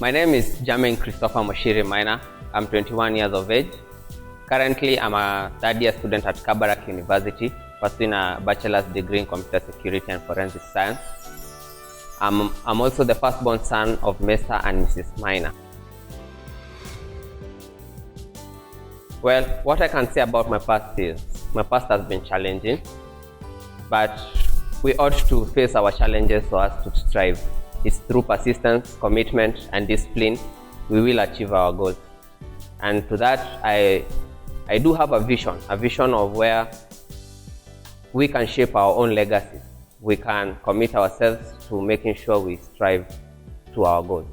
My name is Jermaine Christopher Moshiri Maina. I'm 21 years of age. Currently, I'm a third-year student at Kabarak University, pursuing a bachelor's degree in computer security and forensic science. I'm also the firstborn son of Mr. and Mrs. Maina. Well, what I can say about my past is, my past has been challenging, but we ought to face our challenges so as to strive. It's through persistence, commitment, and discipline we will achieve our goals. And to that, I do have a vision of where we can shape our own legacy. We can commit ourselves to making sure we strive to our goals.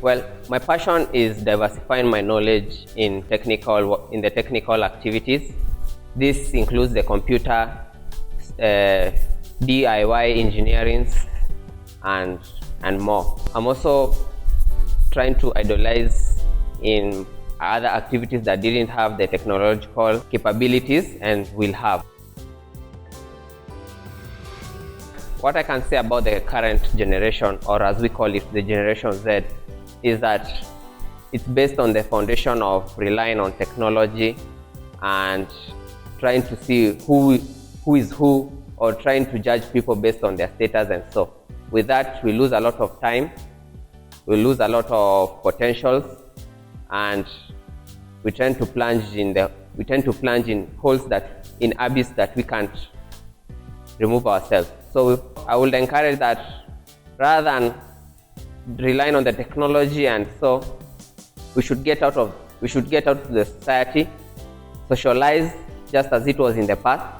Well, my passion is diversifying my knowledge in the technical activities. This includes the computer, DIY engineering, and more. I'm also trying to idolize in other activities that didn't have the technological capabilities and will have. What I can say about the current generation, or as we call it, the Generation Z, is that it's based on the foundation of relying on technology and trying to see who is who, or trying to judge people based on their status. And so with that, we lose a lot of time, we lose a lot of potentials, and we tend to plunge in holes in abyss that we can't remove ourselves. So I would encourage that rather than relying on the technology, and so we should get out to the society, socialize just as it was in the past,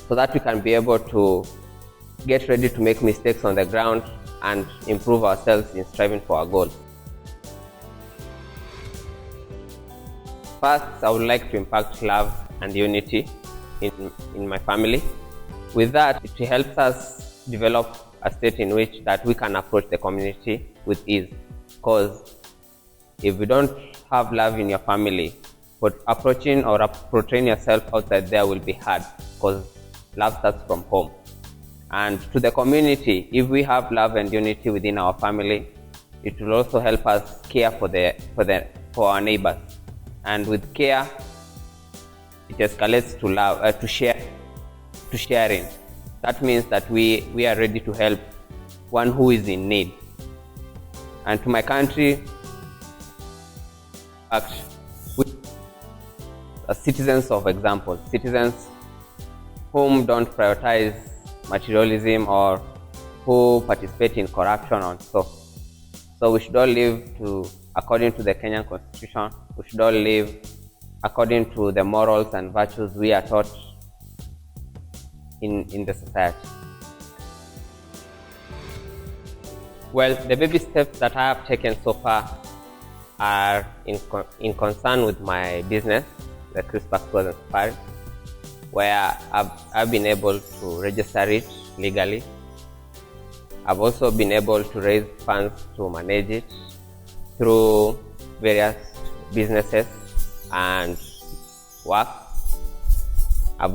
so that we can be able to get ready to make mistakes on the ground and improve ourselves in striving for our goals. First, I would like to impact love and unity in my family. With that, it helps us develop a state in which that we can approach the community with ease. Because if we don't have love in your family, but approaching or portraying yourself outside there will be hard, because love starts from home. And to the community, if we have love and unity within our family, it will also help us care for our neighbors. And with care, it escalates to love, to sharing. That means that we are ready to help one who is in need. And to my country, we are citizens of example, citizens whom don't prioritize materialism or who participate in corruption and so. So we should all live according to the Kenyan Constitution. We should all live according to the morals and virtues we are taught in the society. Well, the baby steps that I have taken so far are in concern with my business, the CRISPR Tours and Safaris, where I've been able to register it legally. I've also been able to raise funds to manage it through various businesses and work. I've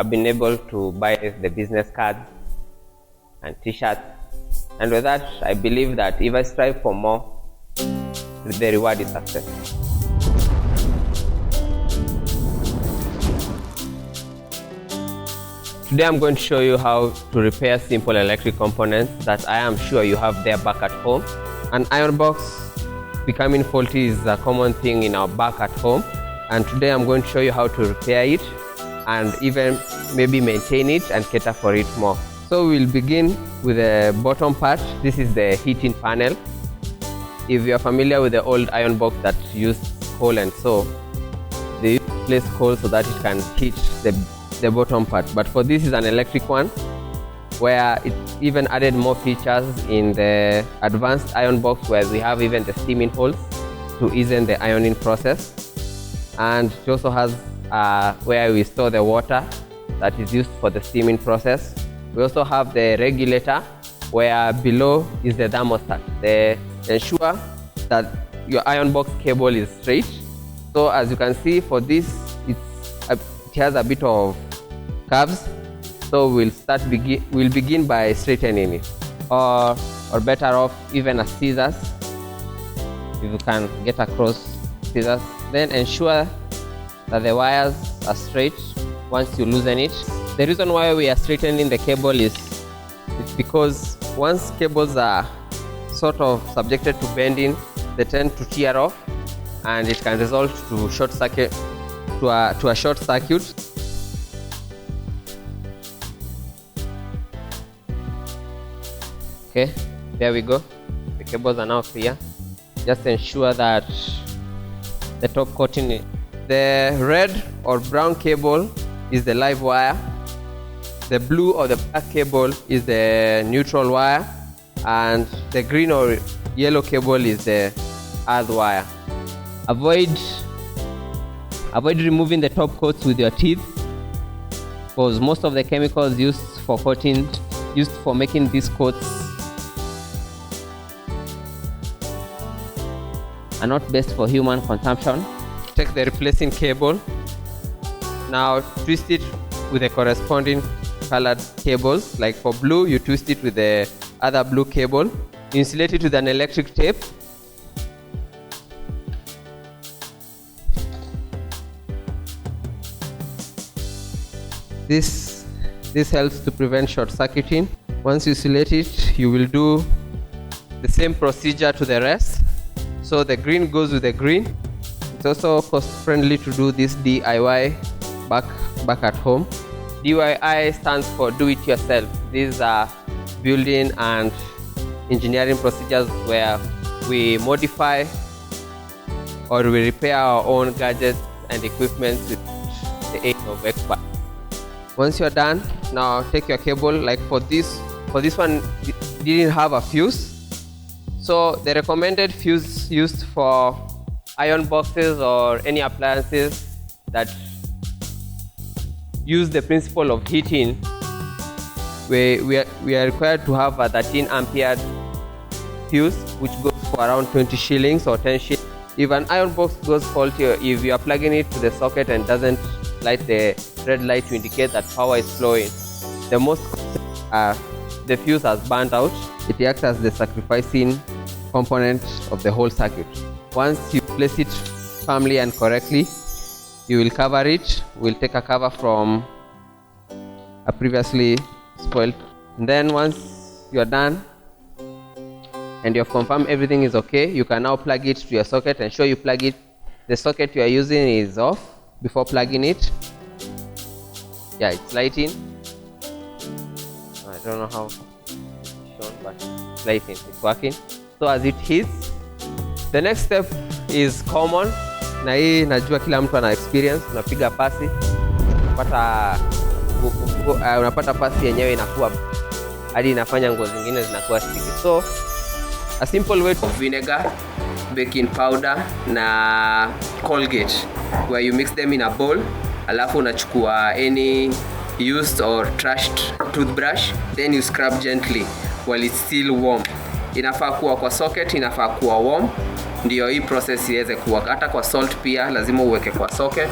been able to buy the business cards and t-shirts, and with that, I believe that if I strive for more, the reward is success. Today I'm going to show you how to repair simple electric components that I am sure you have there back at home. An iron box becoming faulty is a common thing in our back at home, and today I'm going to show you how to repair it and even maybe maintain it and cater for it more. So we'll begin with the bottom part. This is the heating panel. If you're familiar with the old iron box that used coal and so, they used to place coal so that it can heat the bottom part. But for this is an electric one, where it even added more features in the advanced iron box, where we have even the steaming holes to ease in the ironing process. And it also has where we store the water that is used for the steaming process. We also have the regulator, where below is the thermostat. They ensure that your iron box cable is straight. So as you can see, for this, it has a bit of curves. So So we'll begin by straightening it, or better off even a scissors, if you can get across scissors. Then ensure that the wires are straight once you loosen it. The reason why we are straightening the cable is because once cables are sort of subjected to bending, they tend to tear off, and it can result to short circuit, to a short circuit. Okay, there we go. The cables are now clear. Just ensure that the top coating, the red or brown cable is the live wire, the blue or the black cable is the neutral wire, and the green or yellow cable is the earth wire. Avoid removing the top coats with your teeth, because most of the chemicals used for making these coats are not best for human consumption. Take the replacing cable. Now twist it with the corresponding colored cables. Like for blue, you twist it with the other blue cable. Insulate it with an electric tape. This helps to prevent short circuiting. Once you insulate it, you will do the same procedure to the rest. So the green goes with the green. It's also cost friendly to do this DIY back at home. DIY stands for do it yourself. These are building and engineering procedures where we modify or we repair our own gadgets and equipment with the aid of experts. Once you're done, now take your cable. Like for this one, it didn't have a fuse. So the recommended fuse used for iron boxes or any appliances that use the principle of heating, we are required to have a 13 ampere fuse, which goes for around 20 shillings or 10 shillings. If an iron box goes faulty, if you are plugging it to the socket and doesn't light the red light to indicate that power is flowing, the fuse has burned out. It acts as the sacrificing component of the whole circuit. Once you place it firmly and correctly, you will cover it. We'll take a cover from a previously spoiled. And then once you are done and you have confirmed everything is okay, you can now plug it to your socket. Ensure you plug it. The socket you are using is off before plugging it. Yeah, it's lighting. I don't know how it's shown, but it's lighting. It's working. So as it hits, the next step is common, na hii najua kila mtu ana experience. Unapiga pasi, unapata pasi yenyewe inakuwa hadi inafanya nguo zingine zinakuwa sticky. So a simple way of vinegar, baking powder na Colgate, where you mix them in a bowl, alafu unachukua any used or trashed toothbrush, then you scrub gently while it's still warm. Inafaa kuwa kwa socket, inafaa kuwa warm, ndio hii process iweze kuwa. Hata kwa salt pia lazima uweke kwa socket,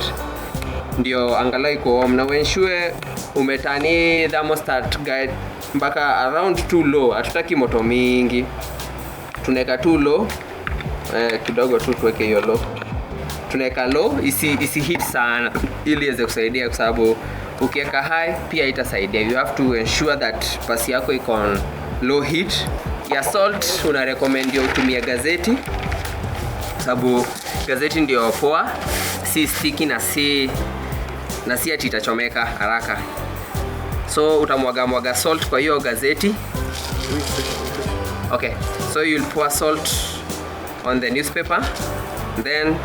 ndio angalau iko warm. Na ensure umetani thermostat guide mpaka around too low. Hatutaki moto mingi, tunaweka too low kidogo tu, tuweke hiyo low. Tunaweka low isi hit sana ili iweze kusaidia, kwa sababu ukiweka high pia itasaidia. You have to ensure that pasi yako iko on low heat. Ya salt una recommend utumie gazeti, sababu gazeti ndio poa, si sticky na si ati itachomeka haraka. So utamwaga salt kwa hiyo gazeti. Okay, so you'll pour salt on the newspaper. Then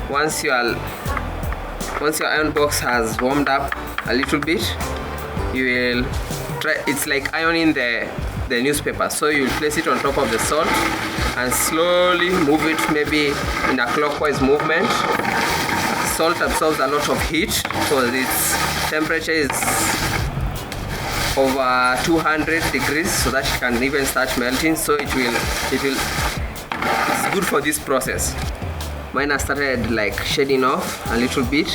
once your iron box has warmed up a little bit, you will try. It's like ironing the newspaper. So you'll place it on top of the salt and slowly move it, maybe in a clockwise movement. Salt absorbs a lot of heat, so its temperature is over 200 degrees, so that it can even start melting. So it's good for this process. Mine started like shading off a little bit.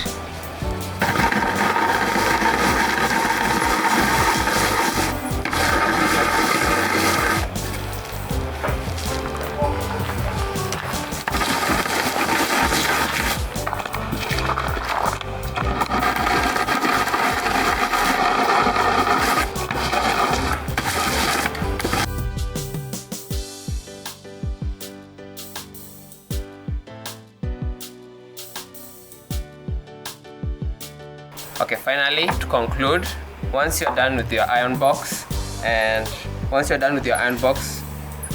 Finally, to conclude, once you're done with your iron box,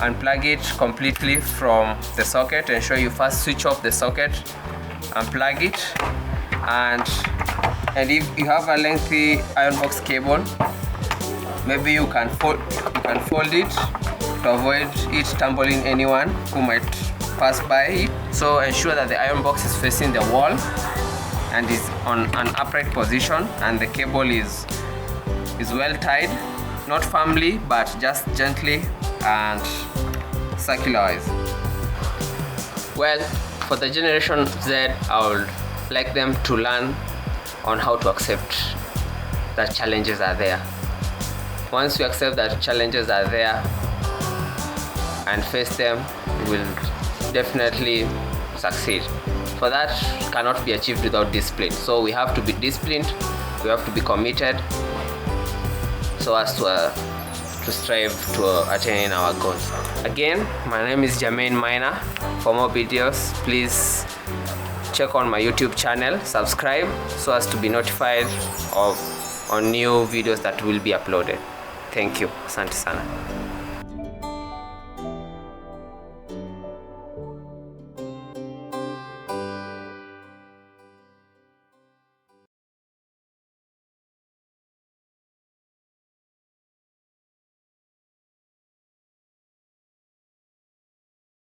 unplug it completely from the socket. Ensure you first switch off the socket, unplug it, and if you have a lengthy iron box cable, maybe you can fold it to avoid it tumbling anyone who might pass by it. So ensure that the iron box is facing the wall and is on an upright position, and the cable is well tied, not firmly but just gently and circular-wise. Well, for the Generation Z, I would like them to learn on how to accept that challenges are there. Once you accept that challenges are there and face them, you will definitely succeed. For that cannot be achieved without discipline. So we have to be disciplined, we have to be committed, so as to strive to attain our goals. Again, my name is Jermaine Maina. For more videos, please check on my YouTube channel, subscribe so as to be notified on new videos that will be uploaded. Thank you. Asante sana.